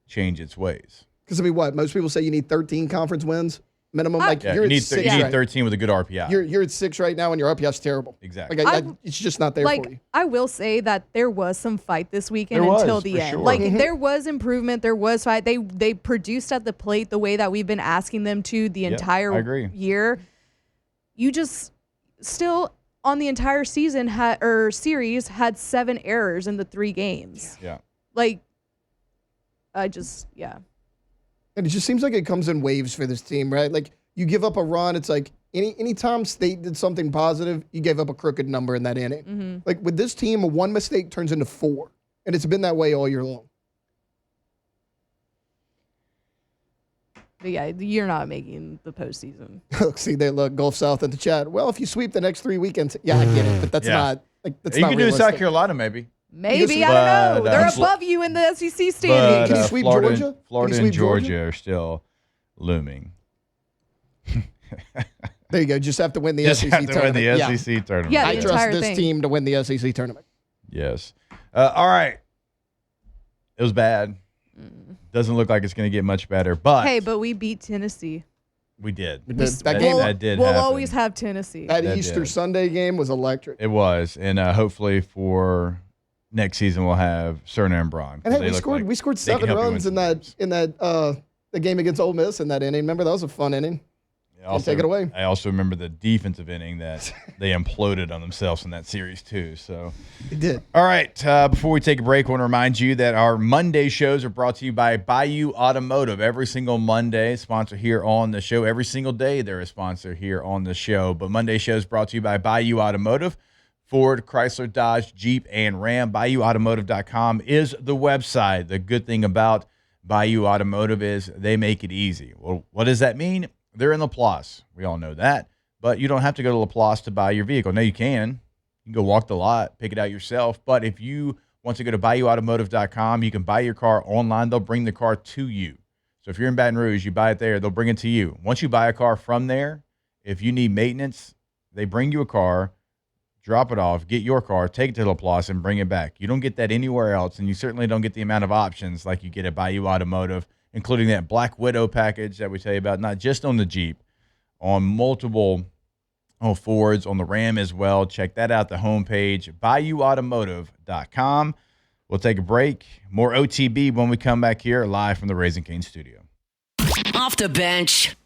Speaker 4: change its ways?
Speaker 6: Because I mean, what most people say you need 13 conference wins minimum. Like
Speaker 4: Yeah,
Speaker 6: you're
Speaker 4: you need
Speaker 6: at 6
Speaker 4: you need
Speaker 6: right.
Speaker 4: 13 with a good RPI.
Speaker 6: You're at 6 right now, and your RPI's terrible.
Speaker 4: Exactly.
Speaker 6: Like it's just not there for you.
Speaker 5: I will say that there was some fight this weekend
Speaker 4: There was,
Speaker 5: until the
Speaker 4: for
Speaker 5: end.
Speaker 4: sure.
Speaker 5: Like
Speaker 6: Mm-hmm.
Speaker 5: there was improvement, there was fight. They produced at the plate the way that we've been asking them to the entire
Speaker 4: I agree.
Speaker 5: year. You just still on the entire season series had 7 errors in the 3 games.
Speaker 4: Yeah.
Speaker 5: Like
Speaker 6: And it just seems like it comes in waves for this team, right? Like you give up a run, it's like anytime State did something positive, you gave up a crooked number in that inning.
Speaker 5: Mm-hmm.
Speaker 6: Like with this team, one mistake turns into 4, and it's been that way all year long.
Speaker 5: but yeah, you're not making the postseason.
Speaker 6: Look, see, they look Gulf South in the chat. Well, if you sweep the next 3 weekends, yeah, I get it, but that's
Speaker 4: Yeah.
Speaker 6: not like that's
Speaker 4: You
Speaker 6: not
Speaker 4: can do it in South
Speaker 6: realistic.
Speaker 4: Carolina, maybe.
Speaker 5: Maybe,
Speaker 6: But,
Speaker 5: I don't know. They're
Speaker 4: Fl-
Speaker 5: above you in the SEC
Speaker 4: But
Speaker 5: standings.
Speaker 6: Can you sweep
Speaker 4: Florida,
Speaker 6: Georgia? Can you
Speaker 4: Florida
Speaker 6: sweep
Speaker 4: and Georgia
Speaker 6: Georgia?
Speaker 4: are still looming.
Speaker 6: There you go. Just have to win the
Speaker 4: Just
Speaker 6: SEC
Speaker 4: have to win
Speaker 6: tournament.
Speaker 4: the
Speaker 6: Yeah.
Speaker 4: SEC tournament.
Speaker 5: Yeah,
Speaker 6: I
Speaker 5: the
Speaker 6: trust
Speaker 5: entire
Speaker 6: this
Speaker 5: thing.
Speaker 6: team to win the SEC tournament.
Speaker 4: Yes. All right. It was bad. Doesn't look like it's going to get much better, but
Speaker 5: Hey, but we beat Tennessee.
Speaker 4: we did.
Speaker 6: That game,
Speaker 4: that did
Speaker 5: We'll
Speaker 4: happen.
Speaker 5: always have Tennessee.
Speaker 6: that
Speaker 4: That
Speaker 6: Easter
Speaker 4: did.
Speaker 6: Sunday game was electric.
Speaker 4: It was, and hopefully for next season we'll have Cerner and Braun.
Speaker 6: And hey,
Speaker 4: They
Speaker 6: we
Speaker 4: look
Speaker 6: scored
Speaker 4: like they can
Speaker 6: 7
Speaker 4: help you win
Speaker 6: runs
Speaker 4: some games.
Speaker 6: in that the game against Ole Miss in that inning. Remember that was a fun inning. Take it away.
Speaker 4: I also remember the defensive inning that they imploded on themselves in that series too. So,
Speaker 6: It did.
Speaker 4: all right. Before we take a break, I want to remind you that our Monday shows are brought to you by Bayou Automotive. Every single Monday, sponsor here on the show. Every single day, they're a sponsor here on the show. But Monday shows brought to you by Bayou Automotive. Ford, Chrysler, Dodge, Jeep, and Ram. BayouAutomotive.com is the website. The good thing about Bayou Automotive is they make it easy. Well, what does that mean? They're in Laplace. We all know that. But you don't have to go to Laplace to buy your vehicle. Now you can. You can go walk the lot, pick it out yourself. But if you want to go to BayouAutomotive.com, you can buy your car online. They'll bring the car to you. So if you're in Baton Rouge, you buy it there, they'll bring it to you. Once you buy a car from there, if you need maintenance, they bring you a car, drop it off, get your car, take it to Laplace, and bring it back. You don't get that anywhere else, and you certainly don't get the amount of options like you get at Bayou Automotive. including that Black Widow package that we tell you about, not just on the Jeep, on multiple Fords, on the Ram as well. Check that out, the homepage, BayouAutomotive.com. We'll take a break. More OTB when we come back here live from the Raising Cane studio.
Speaker 1: Off the bench.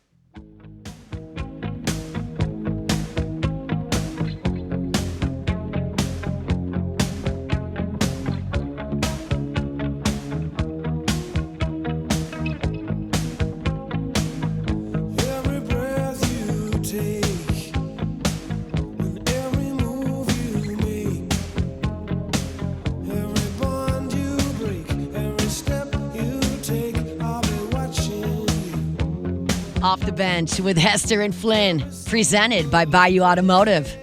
Speaker 1: Off the bench with Hester and Flynn, presented by Bayou Automotive.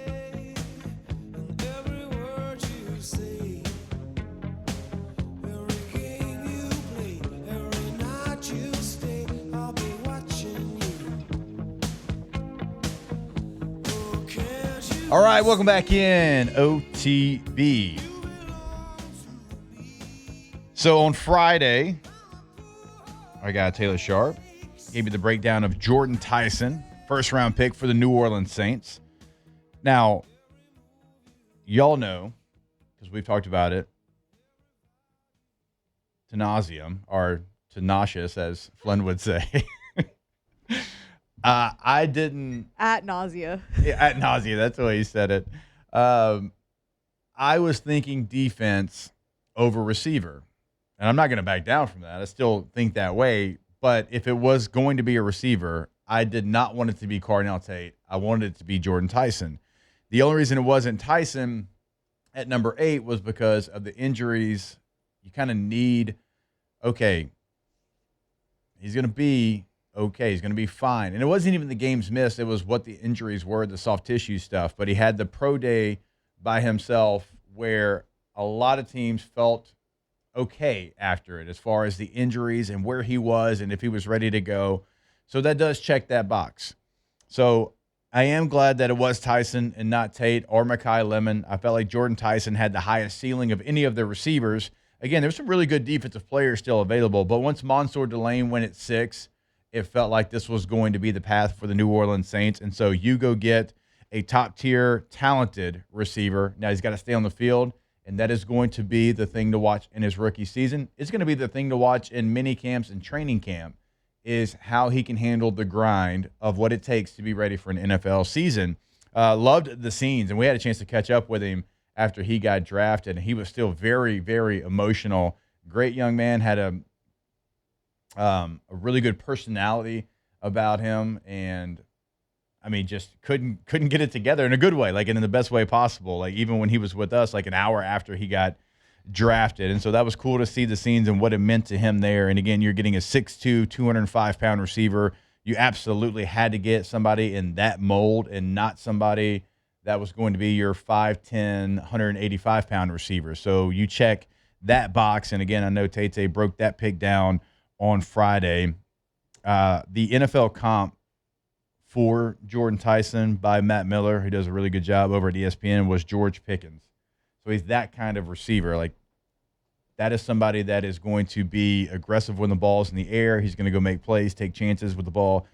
Speaker 4: All right, welcome back in OTB. So on Friday, I got Taylor Sharp. Gave you the breakdown of Jordan Tyson, first-round pick for the New Orleans Saints. Now, y'all know, because we've talked about it, to nauseam, or tenacious, as Flynn would say. I didn't...
Speaker 5: At nausea.
Speaker 4: Yeah, at nausea, that's the way he said it. I was thinking defense over receiver. And I'm not going to back down from that. I still think that way. But if it was going to be a receiver, I did not want it to be Cardinal Tate. I wanted it to be Jordan Tyson. The only reason it wasn't Tyson at number 8 was because of the injuries. You kind of need, okay, he's going to be okay. He's going to be fine. And it wasn't even the games missed. It was what the injuries were, the soft tissue stuff. But he had the pro day by himself where a lot of teams felt okay after it as far as the injuries and where he was and if he was ready to go. So that does check that box. So I am glad that it was Tyson and not Tate or Mekhi Lemon. I felt like Jordan Tyson had the highest ceiling of any of the receivers. Again, there's some really good defensive players still available, but once Mansour Delane went at 6, it felt like this was going to be the path for the New Orleans Saints. And so you go get a top-tier, talented receiver. Now he's got to stay on the field. And that is going to be the thing to watch in his rookie season. It's going to be the thing to watch in mini camps and training camp is how he can handle the grind of what it takes to be ready for an NFL season. Loved the scenes, and we had a chance to catch up with him after he got drafted, and he was still very, very emotional. Great young man, had a really good personality about him, and I mean, just couldn't get it together in a good way, like in the best way possible. Like even when he was with us, like an hour after he got drafted. And so that was cool to see the scenes and what it meant to him there. And again, you're getting a 6'2", 205-pound receiver. You absolutely had to get somebody in that mold and not somebody that was going to be your 5'10", 185-pound receiver. So you check that box. And again, I know Tate broke that pick down on Friday. The NFL comp for Jordan Tyson by Matt Miller, who does a really good job over at ESPN, was George Pickens. So he's that kind of receiver. Like, that is somebody that is going to be aggressive when the ball's in the air. He's going to go make plays, take chances with the ball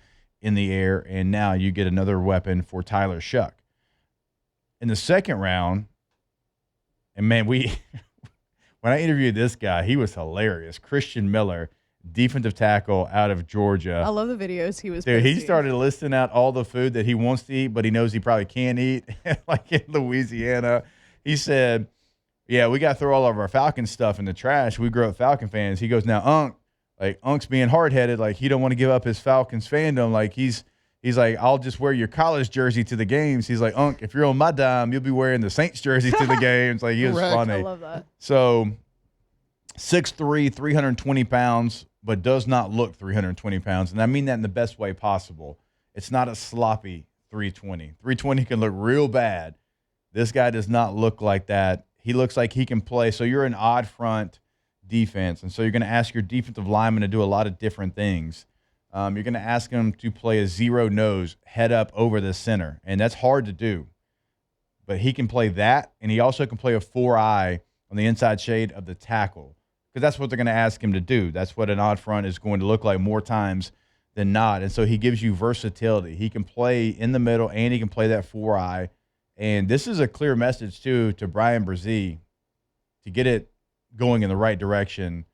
Speaker 4: in the air, and now you get another weapon for Tyler Shuck. In the second round, and man, when I interviewed this guy, he was hilarious. Christian Miller, defensive tackle out of Georgia.
Speaker 5: I love the videos he was
Speaker 4: Dude,
Speaker 5: posting.
Speaker 4: he started listing out all the food that he wants to eat, but he knows he probably can't eat. Like in Louisiana, he said, yeah, we got to throw all of our Falcon stuff in the trash. We grew up Falcon fans. He goes, now, Unk's being hard-headed. Like, he don't want to give up his Falcons fandom. Like, he's like, I'll just wear your college jersey to the games. He's like, Unk, if you're on my dime, you'll be wearing the Saints jersey to the games. Like, he was funny.
Speaker 5: I love that.
Speaker 4: So, 6'3", 320 pounds, but does not look 320 pounds. And I mean that in the best way possible. It's not a sloppy 320. 320 can look real bad. This guy does not look like that. He looks like he can play. So you're an odd front defense. And so you're going to ask your defensive lineman to do a lot of different things. You're going to ask him to play a zero nose, head up over the center. And that's hard to do. But he can play that. And he also can play a 4-eye on the inside shade of the tackle. because that's what they're going to ask him to do. That's what an odd front is going to look like more times than not. And so he gives you versatility. He can play in the middle and he can play that 4-eye. And this is a clear message, too, to Brian Brzee to get it going in the right direction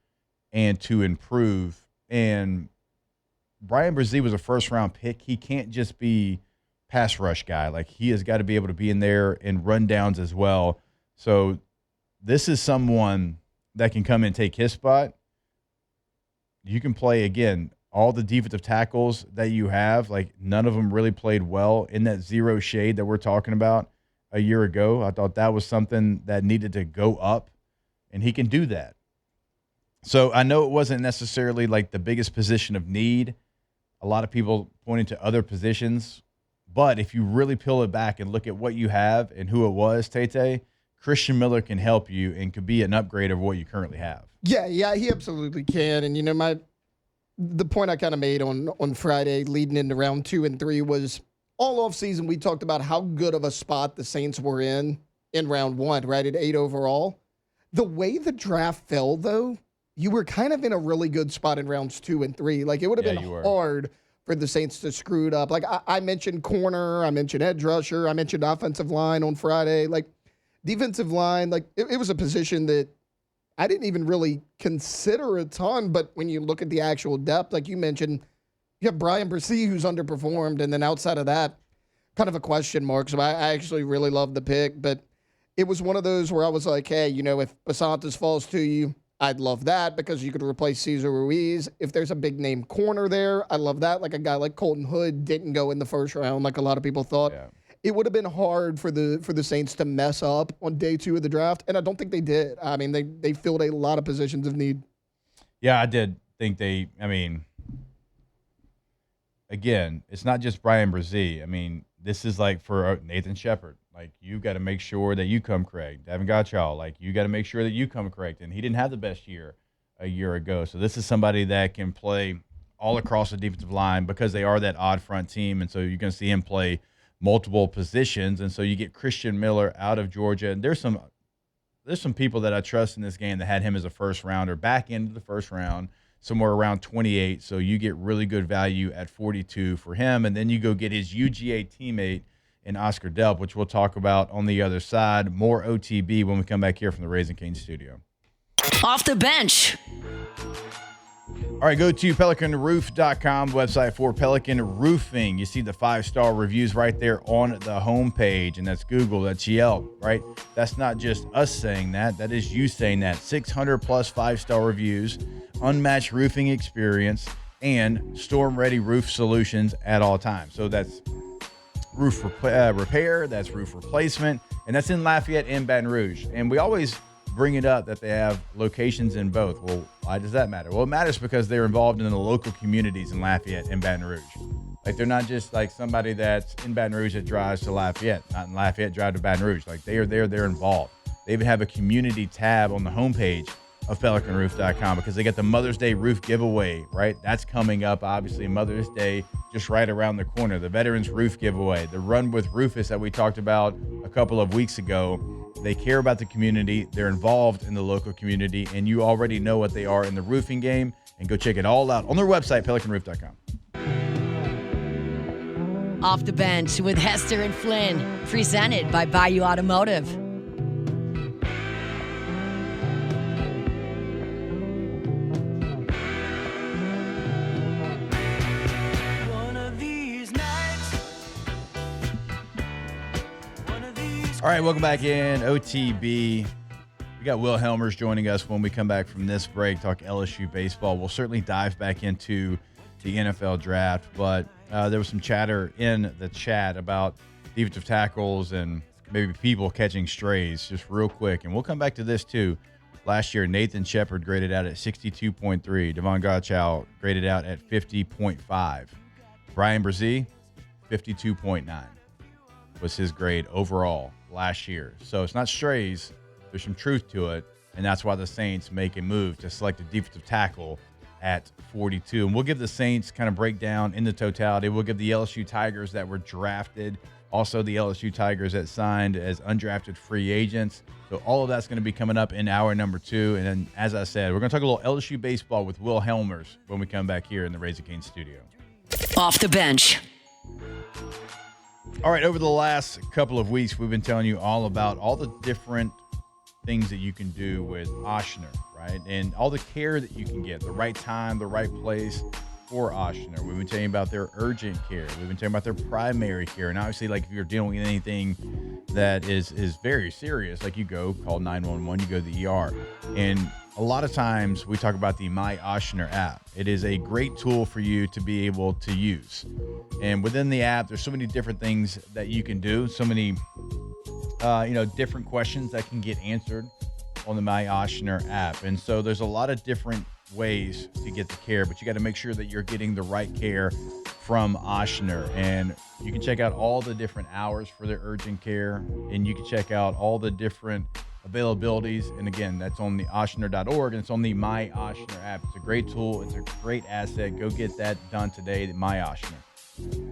Speaker 4: and to improve. And Brian Brzee was a first-round pick. He can't just be pass rush guy. Like, he has got to be able to be in there in rundowns as well. So this is someone that can come and take his spot. You can play, again, all the defensive tackles that you have. Like, none of them really played well in that zero shade that we're talking about a year ago. I thought that was something that needed to go up, and he can do that. So I know it wasn't necessarily like the biggest position of need. A lot of people pointing to other positions. But if you really peel it back and look at what you have and who it was, Tate, Christian Miller can help you and could be an upgrade of what you currently have.
Speaker 6: Yeah, he absolutely can. And, the point I kind of made on Friday leading into round 2 and 3 was all offseason we talked about how good of a spot the Saints were in round 1, right, at 8 overall. The way the draft fell, though, you were kind of in a really good spot in rounds 2 and 3. Like, it would have been hard for the Saints to screw it up. Like, I mentioned corner, I mentioned edge rusher, I mentioned offensive line on Friday. Like, defensive line, like, it was a position that I didn't even really consider a ton, but when you look at the actual depth, like you mentioned, you have Brian Brzee who's underperformed, and then outside of that, kind of a question mark. So I actually really love the pick, but it was one of those where I was like, hey, if Basantas falls to you, I'd love that because you could replace Cesar Ruiz. If there's a big name corner there, I love that. Like a guy like Colton Hood didn't go in the first round like a lot of people thought. Yeah. It would have been hard for the Saints to mess up on day 2 of the draft, and I don't think they did. I mean, they filled a lot of positions of need.
Speaker 4: Yeah, I did think again, it's not just Brian Brzee. This is like for Nathan Shepard. Like, you got to make sure that you come correct. Davin Godchaux, like, you got to make sure that you come correct. And he didn't have the best year a year ago. So this is somebody that can play all across the defensive line because they are that odd front team. And so you're going to see him play multiple positions. And so you get Christian Miller out of Georgia. And there's some people that I trust in this game that had him as a first rounder back into the first round, somewhere around 28. So you get really good value at 42 for him. And then you go get his UGA teammate in Oscar Delp, which we'll talk about on the other side. More OTB when we come back here from the Raising Cane's studio.
Speaker 1: Off the bench.
Speaker 4: All right, go to PelicanRoof.com, website for Pelican Roofing. You see the 5-star reviews right there on the homepage, and that's Google, that's Yelp, right? That's not just us saying that. That is you saying that. 600-plus 5-star reviews, unmatched roofing experience, and storm-ready roof solutions at all times. So that's roof repair, that's roof replacement, and that's in Lafayette and Baton Rouge. And we always bring it up that they have locations in both. Well, why does that matter? Well, it matters because they're involved in the local communities in Lafayette and Baton Rouge. Like, they're not just like somebody that's in Baton Rouge that drives to Lafayette, not in Lafayette, drive to Baton Rouge. Like, they are there, they're involved. They even have a community tab on the homepage of PelicanRoof.com because they got the Mother's Day roof giveaway, right? That's coming up, obviously, Mother's Day just right around the corner. The Veterans Roof giveaway, the Run with Rufus that we talked about a couple of weeks ago. They care about the community. They're involved in the local community, and you already know what they are in the roofing game. And go check it all out on their website, PelicanRoof.com.
Speaker 1: Off the bench with Hester and Flynn, presented by Bayou Automotive.
Speaker 4: All right, welcome back in OTB. We got Will Helmers joining us when we come back from this break, talk LSU baseball. We'll certainly dive back into the NFL draft, but there was some chatter in the chat about defensive tackles and maybe people catching strays just real quick. And we'll come back to this too. Last year, Nathan Shepard graded out at 62.3. Davin Godchaux graded out at 50.5. Brian Brzee, 52.9 was his grade overall last year. So it's not strays. There's some truth to it, and that's why the Saints make a move to select a defensive tackle at 42. And we'll give the Saints kind of breakdown in the totality. We'll give the LSU Tigers that were drafted Also, the LSU Tigers that signed as undrafted free agents. So all of that's going to be coming up in hour number 2. And then, as I said, we're going to talk a little LSU baseball with Will Helmers when we come back here in the Raising Cane's studio.
Speaker 1: Off the bench.
Speaker 4: All right, over the last couple of weeks, we've been telling you all about all the different things that you can do with Ochsner, right? And all the care that you can get, the right time, the right place for Ochsner. We've been telling you about their urgent care. We've been talking about their primary care. And obviously, like if you're dealing with anything that is very serious, like you go call 911, you go to the ER. And a lot of times we talk about the My Ochsner app. It is a great tool for you to be able to use. And within the app, there's so many different things that you can do, so many different questions that can get answered on the My Ochsner app. And so there's a lot of different ways to get the care, but you got to make sure that you're getting the right care from Ochsner. And you can check out all the different hours for their urgent care, and you can check out all the different availabilities. And again, that's on the Ochsner.org, and it's on the My Ochsner app. It's a great tool. It's a great asset. Go get that done today, the My Ochsner.